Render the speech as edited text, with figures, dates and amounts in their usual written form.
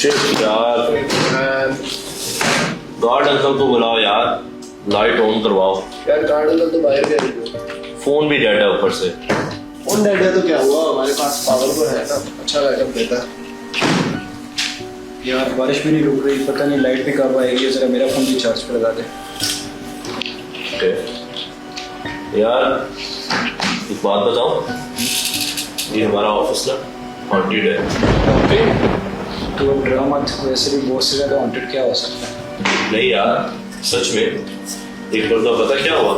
Shit यार, guard uncle को बुलाओ यार, लाइट ऑन करवाओ यार। गार्ड अंकल तो बाहर गए हैं। फोन भी डेड है ऊपर से। फोन डेड है तो क्या हुआ, हमारे पास पावर तो है ना, अच्छा बैकअप देता है। यार बारिश भी नहीं रुक रही, पता नहीं लाइट भी कब आएगी। जरा मेरा फोन भी चार्ज पर लगा दे। यार एक बात बताओ, ये हमारा ऑफिस ना हॉन्टेड है। तो डरा मत, वैसे भी बहुत से ज्यादा वांटेड क्या हो सकता है। नहीं यार, सच में एक बार तो पता क्या हुआ,